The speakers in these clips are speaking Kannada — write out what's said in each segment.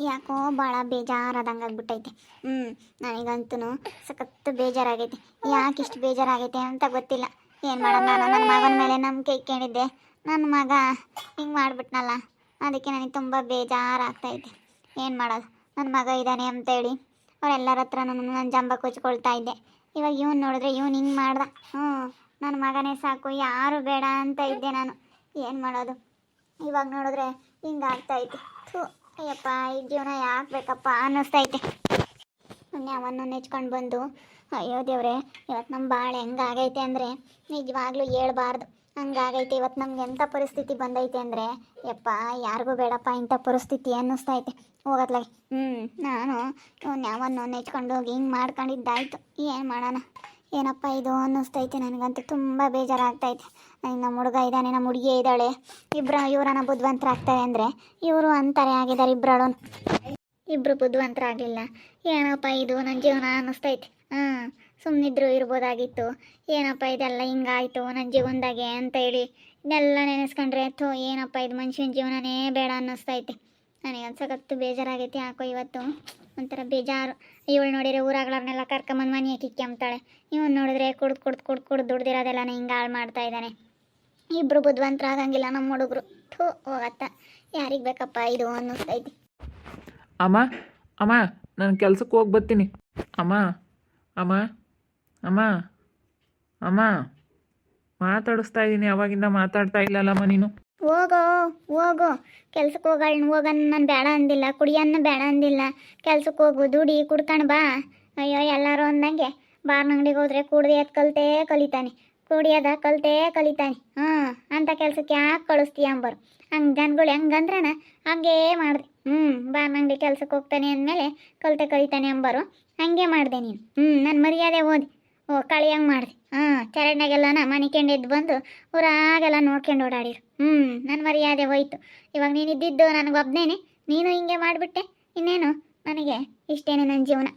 ಯಾಕೋ ಭಾಳ ಬೇಜಾರಾದಂಗೆ ಆಗ್ಬಿಟ್ಟೈತೆ. ನನಗಂತೂ ಸಖತ್ತು ಬೇಜಾರಾಗೈತೆ. ಯಾಕೆ ಇಷ್ಟು ಬೇಜಾರಾಗೈತೆ ಅಂತ ಗೊತ್ತಿಲ್ಲ. ಏನು ಮಾಡೋದು, ನಾನು ನನ್ನ ಮಗನ ಮೇಲೆ ನಂಬಿಕೆ ಇಟ್ಕೊಂಡಿದ್ದೆ. ನನ್ನ ಮಗ ಹಿಂಗೆ ಮಾಡಿಬಿಟ್ನಲ್ಲ, ಅದಕ್ಕೆ ನನಗೆ ತುಂಬ ಬೇಜಾರಾಗ್ತೈತೆ. ಏನು ಮಾಡೋದು, ನನ್ನ ಮಗ ಇದ್ದಾನೆ ಅಂತೇಳಿ ಅವರೆಲ್ಲರ ಹತ್ರ ನನ್ನ ಜಂಬ ಕೊಚ್ಕೊಳ್ತಾ ಇದ್ದೆ. ಇವಾಗ ಇವ್ನು ನೋಡಿದ್ರೆ ಇವ್ನು ಹಿಂಗೆ ಮಾಡ್ದ. ನನ್ನ ಮಗನೇ ಸಾಕು, ಯಾರು ಬೇಡ ಅಂತ ಇದ್ದೆ ನಾನು. ಏನು ಮಾಡೋದು, ಇವಾಗ ನೋಡಿದ್ರೆ ಹಿಂಗಾಗ್ತೈತೆ. ಅಯ್ಯಪ್ಪ, ಈ ಜೀವನ ಯಾಕೆ ಬೇಕಪ್ಪ ಅನ್ನಿಸ್ತೈತೆ. ಅವನ್ನ ನೆಚ್ಕೊಂಡು ಬಂದು, ಅಯ್ಯೋ ದೇವ್ರೆ, ಇವತ್ತು ನಮ್ಮ ಬಾಳೆ ಹೆಂಗಾಗೈತೆ ಅಂದರೆ ನಿಜವಾಗ್ಲೂ ಹೇಳ್ಬಾರ್ದು, ಹಂಗಾಗೈತೆ. ಇವತ್ತು ನಮ್ಗೆ ಎಂಥ ಪರಿಸ್ಥಿತಿ ಬಂದೈತೆ ಅಂದರೆ ಯಪ್ಪ, ಯಾರಿಗೂ ಬೇಡಪ್ಪ ಇಂಥ ಪರಿಸ್ಥಿತಿ ಅನ್ನಿಸ್ತೈತೆ. ಹೋಗತ್ಲಾಗೆ ನಾನು ಯಾವನ್ನು ನೆಚ್ಕೊಂಡು ಹೋಗಿ ಹಿಂಗೆ ಮಾಡ್ಕೊಂಡಿದ್ದಾಯ್ತು. ಏನು ಮಾಡೋಣ, ಏನಪ್ಪ ಇದು ಅನ್ನಿಸ್ತೈತೆ. ನನಗಂತೂ ತುಂಬ ಬೇಜಾರಾಗ್ತೈತೆ. ನಮ್ಮ ಹುಡುಗ ಇದ್ದಾನೆ, ನಮ್ಮ ಹುಡುಗಿ ಇದ್ದಾಳೆ, ಇವರನ್ನ ಬುದ್ಧಿವಂತರಾಗ್ತಾರೆ ಅಂದರೆ ಇವರು ಅಂತಾರೆ ಆಗಿದ್ದಾರೆ. ಇಬ್ಬರು ಬುದ್ಧಿವಂತರಾಗಲಿಲ್ಲ. ಏನಪ್ಪ ಇದು ನನ್ನ ಜೀವನ ಅನ್ನಿಸ್ತೈತೆ. ಸುಮ್ಮನಿದ್ರು ಇರ್ಬೋದಾಗಿತ್ತು. ಏನಪ್ಪ ಇದೆಲ್ಲ ಹಿಂಗಾಯಿತು ನನ್ನ ಜೀವನದಾಗೆ ಅಂತ ಹೇಳಿ ಇದೆಲ್ಲ ನೆನೆಸ್ಕೊಂಡ್ರೆ ಏನಪ್ಪ ಇದು ಮನುಷ್ಯನ ಜೀವನನೇ ಬೇಡ ಅನ್ನಿಸ್ತೈತೆ. ನನಗೆ ಸಖತ್ತು ಬೇಜಾರಾಗೈತೆ. ಯಾಕೋ ಇವತ್ತು ಒಂಥರ ಬೇಜಾರು. ಇವಳು ನೋಡಿದ್ರೆ ಊರಾಗಳವ್ರನ್ನೆಲ್ಲ ಕರ್ಕೊಂಬಂದು ಮನೆಗೆ ಕಿಕ್ಕೊಂಬ್ತಾಳೆ. ಇವನು ನೋಡಿದ್ರೆ ಕುಡ್ದು ದುಡ್ದಿರೋದೆಲ್ಲನೇ ಹಿಂಗೆ ಹಾಳು ಮಾಡ್ತಾ ಇದ್ದಾನೆ. ಇಬ್ಬರು ಬುದ್ಧಿವಂತರಾಗಂಗಿಲ್ಲ ನಮ್ಮ ಹುಡುಗರು. ಹೋಗತ್ತ, ಯಾರಿಗೆ ಬೇಕಪ್ಪ ಇದು ಅನ್ನಿಸ್ತೈತಿ. ಅಮ್ಮ ಅಮ್ಮ, ನಾನು ಕೆಲ್ಸಕ್ಕೆ ಹೋಗಿ ಬರ್ತೀನಿ. ಅಮ್ಮ ಅಮ್ಮ ಅಮ್ಮ ಅಮ್ಮ, ಮಾತಾಡಿಸ್ತಾ ಇದ್ದೀನಿ, ಅವಾಗಿಂದ ಮಾತಾಡ್ತಾ ಇಲ್ಲಲ್ಲಮ್ಮ ನೀನು. ಹೋಗೋ ಕೆಲ್ಸಕ್ಕೆ ಹೋಗನ್ ನಾನು ಬೇಡ ಅಂದಿಲ್ಲ, ಕುಡಿಯನ್ನ ಬೇಡ ಅಂದಿಲ್ಲ. ಕೆಲ್ಸಕ್ಕೆ ಹೋಗು, ದುಡಿ, ಕುಡ್ಕೊಂಡು ಬಾ. ಅಯ್ಯೋ, ಎಲ್ಲರೂ ಅಂದಂಗೆ ಬಾರ್ನ ಅಂಗಡಿಗೆ ಹೋದ್ರೆ ಕುಡ್ದು ಕಲಿತಾನೆ, ಕುಡಿಯೋದ ಕಲಿತಾನೆ. ಅಂಥ ಕೆಲ್ಸಕ್ಕೆ ಯಾಕೆ ಕಳಿಸ್ತೀಯ ಅಂಬರು. ಹಂಗೆ ಜನಗಳು ಹೆಂಗಂದ್ರನ ಹಂಗೇ ಮಾಡಿದೆ. ಬಾರ್ನ ಅಂಗಡಿ ಕೆಲ್ಸಕ್ಕೆ ಹೋಗ್ತಾನೆ ಅಂದಮೇಲೆ ಕಲಿತಾನೆ ಅಂಬರು. ಹಂಗೆ ಮಾಡಿದೆ ನೀನು. ನನ್ನ ಮರ್ಯಾದೆ ಓದಿ ಕಳಿಯಂಗೆ ಮಾಡಿದೆ. ಚರಂಡಾಗೆಲ್ಲನ ಮನಿಕೊಂಡು ಎದ್ದು ಬಂದು ಊರಾಗೆಲ್ಲ ನೋಡ್ಕೊಂಡು ಓಡಾಡಿರು. ನನ್ನ ಮರ್ಯಾದೆ ಹೋಯ್ತು. ಇವಾಗ ನೀನು ಇದ್ದಿದ್ದು ನನಗೊಬ್ಬನೇನೆ, ನೀನು ಹಿಂಗೆ ಮಾಡಿಬಿಟ್ಟೆ. ಇನ್ನೇನು, ನನಗೆ ಇಷ್ಟೇನೆ ನನ್ನ ಜೀವನ.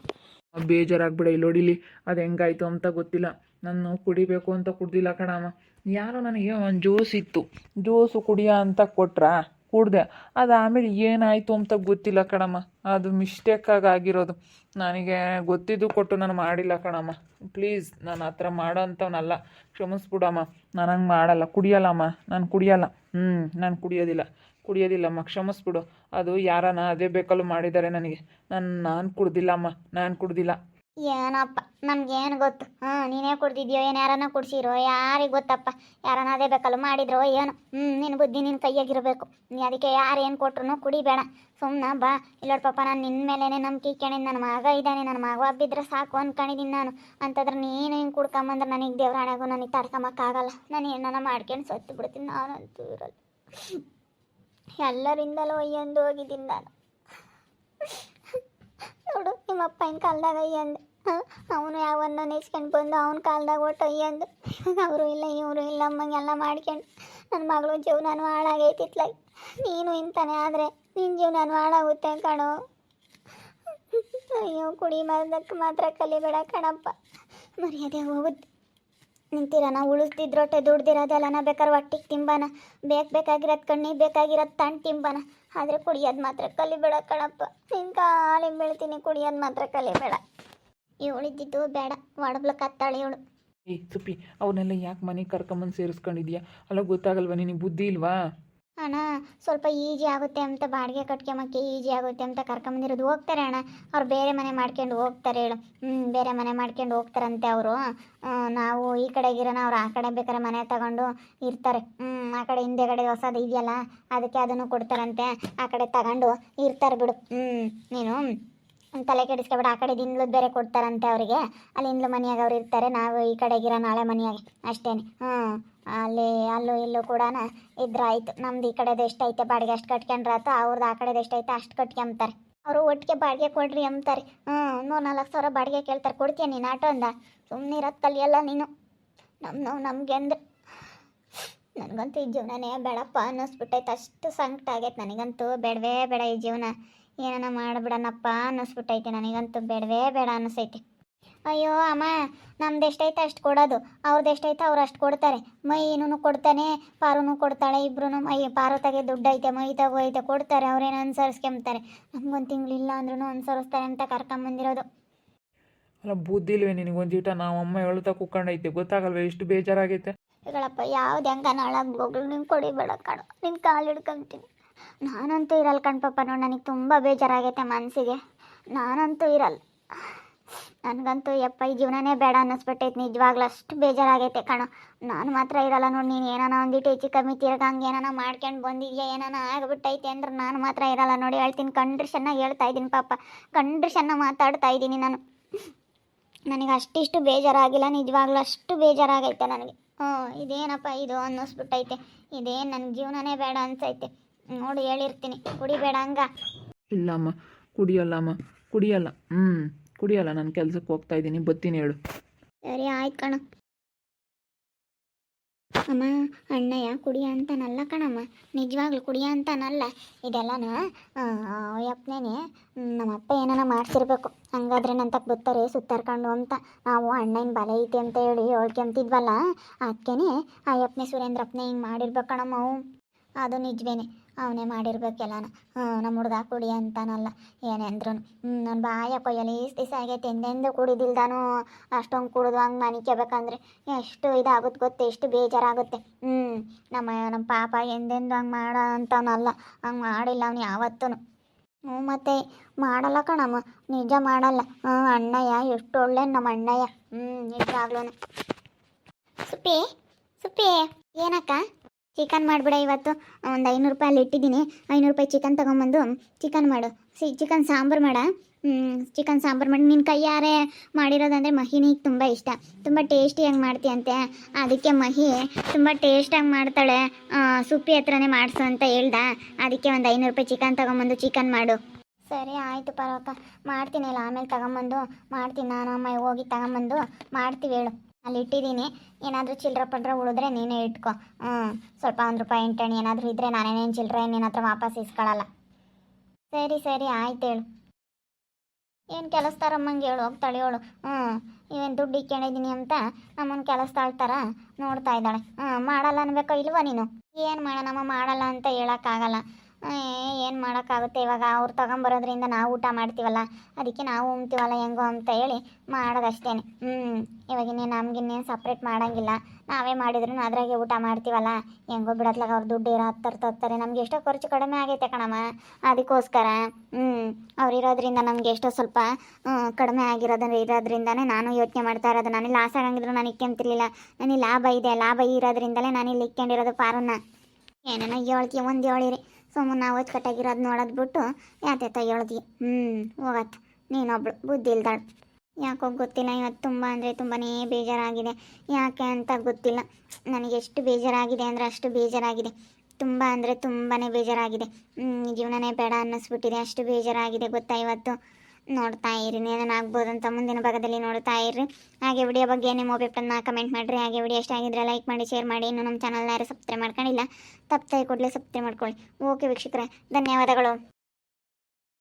ಬೇಜಾರಾಗ್ಬಿಡ. ಇಲ್ಲಿ ಹೊಡಿಲಿ, ಅದು ಹೆಂಗಾಯ್ತು ಅಂತ ಗೊತ್ತಿಲ್ಲ. ನಾನು ಕುಡಿಬೇಕು ಅಂತ ಕುಡ್ದಿಲ್ಲ ಕಣಮ್ಮ. ಯಾರೋ ನನಗೆ ಒಂದು ಜ್ಯೂಸ್ ಇತ್ತು, ಜ್ಯೂಸು ಕುಡಿಯ ಅಂತ ಕುಡಿದೆ. ಅದು ಆಮೇಲೆ ಏನಾಯಿತು ಅಂತ ಗೊತ್ತಿಲ್ಲ ಕಣಮ್ಮ. ಅದು ಮಿಸ್ಟೇಕಾಗಿ ಆಗಿರೋದು. ನನಗೆ ಗೊತ್ತಿದ್ದು ಕೊಟ್ಟು ನಾನು ಮಾಡಿಲ್ಲ ಕಣಮ್ಮ. ಪ್ಲೀಸ್, ನಾನು ಆ ಥರ ಮಾಡೋ ಅಂಥವನಲ್ಲ, ಕ್ಷಮಿಸ್ಬಿಡಮ್ಮ. ನಾನು ಹಂಗೆ ಮಾಡಲ್ಲ, ಕುಡಿಯಲ್ಲಮ್ಮ, ನಾನು ಕುಡಿಯಲ್ಲ. ನಾನು ಕುಡಿಯೋದಿಲ್ಲಮ್ಮ, ಕ್ಷಮಿಸ್ಬಿಡು. ಅದು ಯಾರನ ಅದೇ ಬೇಕಲ್ಲೂ ಮಾಡಿದ್ದಾರೆ ನನಗೆ. ನಾನು ಕುಡ್ದಿಲ್ಲಮ್ಮ, ನಾನು ಕುಡ್ದಿಲ್ಲ. ಏನಪ್ಪ, ನಮ್ಗೇನು ಗೊತ್ತು? ನೀನೇ ಕುಡ್ದಿದ್ಯೋ ಏನು, ಯಾರನ್ನ ಕುಡ್ಸಿರೋ, ಯಾರಿಗೆ ಗೊತ್ತಪ್ಪ? ಯಾರನ್ನ ಅದೇ ಬೇಕಲ್ಲ ಮಾಡಿದ್ರೋ ಏನು? ನಿನ್ನ ಬುದ್ಧಿ ನಿನ್ನ ಕೈಯಾಗಿರಬೇಕು. ಅದಕ್ಕೆ ಯಾರು ಏನು ಕೊಟ್ರು ಕುಡಿಬೇಡ, ಸುಮ್ಮನೆ ಬಾ. ಇಲ್ಲೋಡ್ ಪಾಪ, ನಾನು ನಿನ್ನ ಮೇಲೇ ನಂಬಿಕೆ ಇಟ್ಕೊಂಡಿದ್ದು. ನನ್ನ ಮಗ ಇದ್ದಾನೆ, ನನ್ನ ಮಗ ಹಬ್ಬಿದ್ರೆ ಸಾಕು ಅಂದ್ಕೊಂಡಿದ್ದೀನಿ ನಾನು. ಅಂತಂದ್ರೆ ನೀನು ಹಿಂಗೆ ಕುಡ್ಕೊಂಬಂದ್ರೆ ನನಗೆ ದೇವ್ರ ಹಣೆಗೂ ನನಗೆ ತಡ್ಕೊಂಬಕ್ಕಾಗಲ್ಲ. ನಾನು ಏನನ್ನ ಮಾಡ್ಕೊಂಡು ಸತ್ತು ಬಿಡ್ತೀನಿ. ನಾನಂತೂ ಇರಲ್ಲ, ಎಲ್ಲರಿಂದಲೂ ಒಯ್ಯಂದು ಹೋಗಿದ್ದೀನಿ ನಾನು. ನೋಡು, ನಿಮ್ಮಪ್ಪ ಹಿಂಗೆ ಕಾಲ್ದಾಗ ಅಯ್ಯಂದು, ಅವನು ಯಾವನ್ನ ನೆಚ್ಕೊಂಡು ಬಂದು ಅವನ ಕಾಲ್ದಾಗ ಒಟ್ಟು ಅಯ್ಯಂದು. ಅವರು ಇಲ್ಲ ಇವರು ಇಲ್ಲ ಅಮ್ಮಂಗೆಲ್ಲ ಮಾಡ್ಕೊಂಡು ನನ್ನ ಮಗಳು ಜೀವನನೂ ಹಾಳಾಗೈತಿತ್ಲ. ನೀನು ಇಂತಾನೆ ಆದರೆ ನಿನ್ನ ಜೀವನನೂ ಹಾಳಾಗುತ್ತೆ ಕಣೋ. ಅಯ್ಯೋ, ಕುಡಿ ಮರದಕ್ಕೆ ಮಾತ್ರ ಕಲಿಬೇಡ ಕಣಪ್ಪ, ಮರ್ಯಾದೆ ಹೋಗುತ್ತೆ. ನಿಂತಿರೋಣ ಉಳಿಸ್ತಿದ್ರೊಟ್ಟೆ ದುಡ್ದಿರೋದೆಲ್ಲನ ಬೇಕಾದ್ರೆ ಹೊಟ್ಟಿಗೆ ತಿಂಬಾನ, ಬೇಕಾಗಿರೋದು ಕಣ್ಣಿಗೆ ಬೇಕಾಗಿರೋದು ತಣ್ಣು ತಿಂಬಾನ. ಆದರೆ ಕುಡಿಯೋದು ಮಾತ್ರ ಕಲಿಬೇಡ ಕಣಪ್ಪ. ನಿನ್ನ ಕಾಲಿಗೆ ಬೀಳ್ತೀನಿ, ಕುಡಿಯೋದು ಮಾತ್ರ ಕಲಿಬೇಡ. ಇವಳಿದ್ದಿದ್ದು ಬೇಡ, ಒಡಬ್ಲಕ್ಕೆ ಹತ್ತಾಳೆ ಇವಳು. ಸುಪ್ಪಿ, ಅವನ್ನೆಲ್ಲ ಯಾಕೆ ಮನೆಗೆ ಕರ್ಕೊಂಬಂದು ಸೇರಿಸ್ಕೊಂಡಿದ್ಯಾ? ಅಲ್ಲ, ಗೊತ್ತಾಗಲ್ವಾ ನಿನಗೆ? ಬುದ್ಧಿ ಇಲ್ವಾ? ಅಣ್ಣ, ಸ್ವಲ್ಪ ಈಜಿ ಆಗುತ್ತೆ ಅಂತ ಬಾಡಿಗೆ ಕಟ್ಕೊಂಬಕ್ಕೆ ಈಜಿ ಆಗುತ್ತೆ ಅಂತ ಕರ್ಕೊಂಬಂದಿರೋದು. ಹೋಗ್ತಾರೆ ಅಣ್ಣ, ಅವ್ರು ಬೇರೆ ಮನೆ ಮಾಡ್ಕೊಂಡು ಹೋಗ್ತಾರೆ ಹೇಳು. ಬೇರೆ ಮನೆ ಮಾಡ್ಕೊಂಡು ಹೋಗ್ತಾರಂತೆ ಅವರು. ನಾವು ಈ ಕಡೆಗಿರೋಣ, ಅವ್ರು ಆ ಕಡೆ ಬೇಕಾದ್ರೆ ಮನೆ ತಗೊಂಡು ಇರ್ತಾರೆ. ಆ ಕಡೆ ಹಿಂದೆಗಡೆ ಹೊಸದು ಇದೆಯಲ್ಲ, ಅದಕ್ಕೆ ಅದನ್ನು ಕೊಡ್ತಾರಂತೆ. ಆ ಕಡೆ ತಗೊಂಡು ಇರ್ತಾರೆ ಬಿಡು. ನೀನು ತಲೆ ಕೆಡಿಸ್ಕೊಬೇಡ. ಆ ಕಡೆ ದಿಂದ್ಲು ಬೇರೆ ಕೊಡ್ತಾರಂತೆ ಅವರಿಗೆ. ಅಲ್ಲಿ ಹಿಂದ್ಲು ಮನೆಯಾಗ ಅವ್ರು ಇರ್ತಾರೆ, ನಾವು ಈ ಕಡೆಗಿರೋ ನಾಳೆ ಮನೆಯಾಗೆ ಅಷ್ಟೇ. ಅಲ್ಲೂ ಇಲ್ಲೂ ಕೂಡ ಇದ್ರಾಯ್ತು. ನಮ್ದು ಈ ಕಡೆದು ಎಷ್ಟೈತೆ ಬಾಡಿಗೆ ಅಷ್ಟು ಕಟ್ಕೊಂಡ್ರಾಯ್ತು, ಅವ್ರದ್ದು ಆ ಕಡೆದು ಎಷ್ಟೈತೆ ಅಷ್ಟು ಕಟ್ಕೊಂತಾರೆ. ಅವರು ಒಟ್ಟಿಗೆ ಬಾಡಿಗೆ ಕೊಡ್ರಿ ಅಂತಾರೆ. 3-4 ಸಾವಿರ ಬಾಡಿಗೆ ಕೇಳ್ತಾರೆ. ಕೊಡ್ತೀಯ ನೀನು ಆಟೋ ಅಂದ? ಸುಮ್ಮನೆ ಇರೋದು ಕಲಿಯಲ್ಲ ನೀನು. ನಮಗೆ ಅಂದ್ರೆ ನನಗಂತೂ ಈ ಜೀವನನೇ ಬೇಡಪ್ಪ ಅನ್ನಿಸ್ಬಿಟ್ಟೈತೆ. ಅಷ್ಟು ಸಂಕಟ ಆಗೈತೆ ನನಗಂತೂ. ಬೇಡವೇ ಬೇಡ ಈ ಜೀವನ, ಏನನ ಮಾಡಿಬಿಡನಪ್ಪ ಅನ್ನಿಸ್ಬಿಟ್ಟೈತೆ ನನಗಂತೂ. ಬೇಡವೇ ಬೇಡ ಅನ್ನಿಸೈತೆ. ಅಯ್ಯೋ ಅಮ್ಮ, ನಮ್ದು ಎಷ್ಟೈತೆ ಅಷ್ಟು ಕೊಡೋದು, ಅವ್ರದ್ದು ಎಷ್ಟೈತೆ ಅವ್ರು ಅಷ್ಟು ಕೊಡ್ತಾರೆ. ಮೈನೂ ಕೊಡ್ತಾನೆ, ಪಾರುನೂ ಕೊಡ್ತಾಳೆ, ಇಬ್ರು ಮೈ ಪಾರ್ವತಿಗೆ ದುಡ್ಡು ಐತೆ, ಮೈ ತಗೋ ಐತೆ ಕೊಡ್ತಾರೆ. ಅವ್ರೇನು ಅನುಸರಿಸ್ಕೊಂತಾರೆ. ನಮ್ಗೊಂದು ತಿಂಗಳಿಲ್ಲ ಅಂದ್ರೂ ಅನುಸರಿಸ್ತಾರೆ ಅಂತ ಕರ್ಕೊಂಬಂದಿರೋದು. ಅಲ್ಲ ಬುದ್ಧಿ ಇಲ್ವೇ ನಿನಗೊಂದೀಟ? ನಾವು ಅಮ್ಮ ಹೇಳ್ತಾ ಕುಕ್ಕಂಡೈತೆ ಗೊತ್ತಾಗಲ್ವೇ ಎಷ್ಟು ಬೇಜಾರಾಗೈತೆ? ಹೇಳಪ್ಪ, ಯಾವ್ದು ಹೆಂಗ ನಾಳಾಗ ಹೋಗ್ಲು ನಿಂಗೆ ಕೊಡಿಬೇಡ ಕಣೋ, ನಿನ್ನ ಕಾಲು ಹಿಡ್ಕೊಂತೀನಿ. ನಾನಂತೂ ಇರಲ್ಲ ಕಣ್ಪಪ್ಪ. ನೋಡಿ, ನನಗೆ ತುಂಬ ಬೇಜಾರಾಗೈತೆ ಮನಸ್ಸಿಗೆ. ನಾನಂತೂ ಇರಲ್ಲ. ನನಗಂತೂ ಯಪ್ಪ ಈ ಜೀವನನೇ ಬೇಡ ಅನ್ನಿಸ್ಬಿಟ್ಟೈತೆ ನಿಜವಾಗ್ಲೂ. ಅಷ್ಟು ಬೇಜಾರಾಗೈತೆ ಕಣೋ. ನಾನು ಮಾತ್ರ ಇರಲ್ಲ ನೋಡಿ. ನೀನು ಏನಾನ ಒಂದಿಟ್ಟು ಹೆಚ್ಚು ಕಮ್ಮಿ ತಿರ್ಗಂಗೆ ಏನಾನ ಮಾಡ್ಕೊಂಡು ಬಂದಿದ್ಯಾ, ಏನಾನ ಆಗ್ಬಿಟ್ಟೈತೆ ಅಂದ್ರೆ ನಾನು ಮಾತ್ರ ಇರಲ್ಲ ನೋಡಿ. ಹೇಳ್ತೀನಿ, ಕಂಡ್ರೆ ಚೆನ್ನಾಗಿ ಹೇಳ್ತಾ ಇದ್ದೀನಿ ಪಾಪ, ಕಂಡ್ರೆ ಚೆನ್ನಾಗಿ ಮಾತಾಡ್ತಾ ಇದ್ದೀನಿ ನಾನು. ನನಗೆ ಅಷ್ಟಿಷ್ಟು ಬೇಜಾರಾಗಿಲ್ಲ ನಿಜವಾಗ್ಲೂ, ಅಷ್ಟು ಬೇಜಾರಾಗೈತೆ ನನಗೆ. ಇದೇನಪ್ಪ ಇದು ಅನ್ನಿಸ್ಬಿಟ್ಟೈತೆ. ಇದೇನು ನನ್ನ ಜೀವನನೇ ಬೇಡ ಅನ್ಸೈತೆ. ನೋಡಿ ಹೇಳಿರ್ತೀನಿ, ಕುಡಿಬೇಡ ಹಂಗ. ಇಲ್ಲಮ್ಮ, ಕುಡಿಯಲ್ಲಮ್ಮ, ಕುಡಿಯಲ್ಲ. ಕುಡಿಯಲ್ಲ. ನಾನು ಕೆಲ್ಸಕ್ಕೆ ಹೋಗ್ತಾ ಇದ್ದೀನಿ, ಬತ್ತೀನಿ ಹೇಳು. ಸರಿ ಆಯ್ತು ಕಣ. ಅಮ್ಮ, ಅಣ್ಣಯ್ಯ ಕುಡಿಯ ಅಂತಾನಲ್ಲ ಕಣಮ್ಮ, ನಿಜವಾಗ್ಲೂ ಕುಡಿಯ ಅಂತಾನಲ್ಲ. ಇದೆಲ್ಲನ ಯಪ್ಪನೇನೆ ನಮ್ಮಪ್ಪ ಏನಾನ ಮಾಡ್ತಿರ್ಬೇಕು. ಹಂಗಾದ್ರೆ ನಂತಕ್ಕೆ ಬರ್ತಾರೆ ಸುತ್ತಾರ್ಕೊಂಡು ಅಂತ ನಾವು ಅಣ್ಣನ ಬಲೆ ಐತೆ ಅಂತ ಹೇಳಿ ಹೇಳ್ಕೊಂತಿದ್ವಲ್ಲ, ಅದಕ್ಕೇನೆ ಆ ಯಪ್ಪನೆ ಸುರೇಂದ್ರಪ್ಪನೇ ಹಿಂಗೆ ಮಾಡಿರ್ಬೇಕು ಕಣಮ್ಮ. ಅದು ನಿಜವೇನೆ, ಅವನೇ ಮಾಡಿರ್ಬೇಕೆಲ್ಲನ. ನಮ್ಮ ಹುಡುಗ ಕುಡಿ ಅಂತಾನಲ್ಲ ಏನೆಂದ್ರು. ನನ್ನ ಬಾಯ ಕೊಯ್ಯಲಿ ಇಷ್ಟು ದಿವಸ ಆಗೈತೆ, ಎಂದೆಂದು ಕುಡಿದಿಲ್ದಾನು. ಅಷ್ಟೊಂದು ಕುಡಿದು ಹಂಗೆ ಮನಿಕೋಬೇಕಂದ್ರೆ ಎಷ್ಟು ಇದಾಗುತ್ತೆ ಗೊತ್ತೆ, ಎಷ್ಟು ಬೇಜಾರಾಗುತ್ತೆ. ನಮ್ಮ ಪಾಪ ಎಂದೆಂದು ಹಂಗೆ ಮಾಡ ಅಂತವನಲ್ಲ, ಹಂಗೆ ಮಾಡಿಲ್ಲ ಅವ್ನು ಯಾವತ್ತೂ. ಮತ್ತೆ ಮಾಡಲ್ಲ ಕಣಮ್ಮ, ನಿಜ ಮಾಡಲ್ಲ. ಅಣ್ಣಯ್ಯ ಎಷ್ಟು ಒಳ್ಳೆ ನಮ್ಮ ಅಣ್ಣಯ್ಯ. ನಿಜವಾಗ್ಲೂ. ಸುಪ್ಪಿ ಸುಪ್ಪಿ, ಏನಕ್ಕ? ಚಿಕನ್ ಮಾಡಿಬಿಡ ಇವತ್ತು. ಒಂದು 500 ರೂಪಾಯಿ ಅಲ್ಲಿ ಇಟ್ಟಿದ್ದೀನಿ. 500 ರೂಪಾಯಿ ಚಿಕನ್ ತೊಗೊಂಬಂದು ಚಿಕನ್ ಮಾಡು. ಚಿಕನ್ ಸಾಂಬಾರು ಮಾಡ. ಚಿಕನ್ ಸಾಂಬಾರು ಮಾಡಿ. ನಿನ್ನ ಕೈಯಾರೆ ಮಾಡಿರೋದಂದರೆ ಮಹಿನಿಗೆ ತುಂಬ ಇಷ್ಟ. ತುಂಬ ಟೇಸ್ಟಿಯಾಗಿ ಮಾಡ್ತೀಯಂತೆ, ಅದಕ್ಕೆ ಮಹಿ ತುಂಬ ಟೇಸ್ಟಾಗಿ ಮಾಡ್ತಾಳೆ. ಸುಪ್ಪಿ ಹತ್ರನೇ ಮಾಡಿಸು ಅಂತ ಹೇಳ್ದ. ಅದಕ್ಕೆ ಒಂದು 500 ರೂಪಾಯಿ ಚಿಕನ್ ತೊಗೊಂಬಂದು ಚಿಕನ್ ಮಾಡು. ಸರಿ ಆಯಿತು ಪರವಕ್ಕ, ಮಾಡ್ತೀನಿ. ಇಲ್ಲ ಆಮೇಲೆ ತಗೊಂಬಂದು ಮಾಡ್ತೀನಿ. ನಾನು ಅಮ್ಮ ಹೋಗಿ ತಗೊಂಬಂದು ಮಾಡ್ತೀವಿ ಹೇಳು. ಅಲ್ಲಿ ಇಟ್ಟಿದ್ದೀನಿ. ಏನಾದರೂ ಚಿಲ್ಲರೆ ಪಡ್ರೆ ಉಳಿದ್ರೆ ನೀನೇ ಇಟ್ಕೊ. ಸ್ವಲ್ಪ 1 ರೂಪಾಯಿ 8 ಏನಾದರೂ ಇದ್ದರೆ ನಾನೇನೇನು ಚಿಲ್ಲರೆ ನಿನ್ನ ಹತ್ರ ವಾಪಸ್ ಇಸ್ಕೊಳ್ಳಲ್ಲ. ಸರಿ ಸರಿ ಆಯ್ತು ಹೇಳು. ಏನು ಕೆಲಸ್ತಾರಮ್ಮಂಗೆ ಹೇಳು, ಹೋಗ್ತಾಳೆ ಹೇಳು. ಇವೇನು ದುಡ್ಡು ಇಕ್ಕೊಂಡಿದ್ದೀನಿ ಅಂತ ನಮ್ಮನ್ನು ಕೆಲಸ್ತಾಳ್ತಾರ ನೋಡ್ತಾ ಇದ್ದಾಳೆ. ಮಾಡಲ್ಲ ಅನ್ಬೇಕೋ ಇಲ್ವಾ ನೀನು? ಏನು ಮಾಡೋಣಮ್ಮ, ಮಾಡಲ್ಲ ಅಂತ ಹೇಳೋಕ್ಕಾಗಲ್ಲ. ಏನು ಮಾಡೋಕ್ಕಾಗುತ್ತೆ ಇವಾಗ? ಅವ್ರು ತೊಗೊಂಬರೋದ್ರಿಂದ ನಾವು ಊಟ ಮಾಡ್ತೀವಲ್ಲ, ಅದಕ್ಕೆ ನಾವು ಉಣ್ತೀವಲ್ಲ ಹೆಂಗೋ ಅಂತ ಹೇಳಿ ಮಾಡೋದಷ್ಟೇ. ಇವಾಗಿನ್ನೇನು ನಮಗಿನ್ನೇನು ಸಪ್ರೇಟ್ ಮಾಡೋಂಗಿಲ್ಲ. ನಾವೇ ಮಾಡಿದ್ರು ಅದ್ರಾಗೆ ಊಟ ಮಾಡ್ತೀವಲ್ಲ, ಹೆಂಗೋ ಬಿಡತ್ಲಾಗ ಅವ್ರು ದುಡ್ಡು ಇರೋ ತರ್ತಾರೆ. ನಮ್ಗೆ ಎಷ್ಟೋ ಖರ್ಚು ಕಡಿಮೆ ಆಗೈತೆ ಕಣಮ್ಮ. ಅದಕ್ಕೋಸ್ಕರ ಅವ್ರು ಇರೋದ್ರಿಂದ ನಮಗೆ ಎಷ್ಟೋ ಸ್ವಲ್ಪ ಕಡಿಮೆ ಇರೋದ್ರಿಂದನೇ ನಾನು ಯೋಚನೆ ಮಾಡ್ತಾ ಇರೋದು. ನನಗೆ ಲಾಸ್ ಆಗಂಗಿದ್ರು ನಾನು ಇಕ್ಕೊಂತಿರ್ಲಿಲ್ಲ. ನನಗೆ ಲಾಭ ಇದೆ, ಲಾಭ ಇರೋದ್ರಿಂದಲೇ ನಾನು ಇಲ್ಲಿ ಇಕ್ಕೊಂಡಿರೋದು ಪಾರನ್ನ. ಏನೇನೋ ಹೇಳ್ತೀಯ, ಒಂದು ಹೇಳಿರಿ ಸುಮ್ಮನೆ ನಾವು ಕಟ್ಟಾಗಿರೋದು ನೋಡೋದು ಬಿಟ್ಟು ಯಾತೆ ಹೇಳ್ತೀಯ. ಹೋಗತ್ತೆ ನೀನೊಬ್ಳು ಬುದ್ಧಿ ಇಲ್ದಾಳು. ಯಾಕೋ ಗೊತ್ತಿಲ್ಲ, ಇವತ್ತು ತುಂಬ ಅಂದರೆ ತುಂಬಾ ಬೇಜಾರಾಗಿದೆ. ಯಾಕೆ ಅಂತ ಗೊತ್ತಿಲ್ಲ. ನನಗೆ ಎಷ್ಟು ಬೇಜಾರಾಗಿದೆ ಅಂದರೆ ಅಷ್ಟು ಬೇಜಾರಾಗಿದೆ. ತುಂಬ ಅಂದರೆ ತುಂಬಾ ಬೇಜಾರಾಗಿದೆ. ಜೀವನನೇ ಬೇಡ ಅನ್ನಿಸ್ಬಿಟ್ಟಿದೆ, ಅಷ್ಟು ಬೇಜಾರಾಗಿದೆ ಗೊತ್ತಾ ಇವತ್ತು. ನೋಡ್ತಾ ಇರಿ, ಏನೇನಾಗ್ಬೋದು ಅಂತ ಮುಂದಿನ ಭಾಗದಲ್ಲಿ ನೋಡ್ತಾ ಇರ್ರಿ. ಹಾಗೆ ವಿಡಿಯೋ ಬಗ್ಗೆ ನಿಮ್ಮ ಒಪಿನಿಯನ್ನ ಕಮೆಂಟ್ ಮಾಡಿರಿ. ಹಾಗೆ ವಿಡಿಯೋ ಇಷ್ಟ ಆಗಿದ್ರೆ ಲೈಕ್ ಮಾಡಿ, ಶೇರ್ ಮಾಡಿ. ಇನ್ನು ನಮ್ಮ ಚಾನಲ್ನ ಯಾರು ಸಬ್ಸ್ಕ್ರೈಬ್ ಮಾಡ್ಕೊಂಡಿಲ್ಲ, ತಪ್ಪದೆ ಕೂಡಲೇ ಸಬ್ಸ್ಕ್ರೈಬ್ ಮಾಡ್ಕೊಳ್ಳಿ. ಓಕೆ ವೀಕ್ಷಕರೇ, ಧನ್ಯವಾದಗಳು.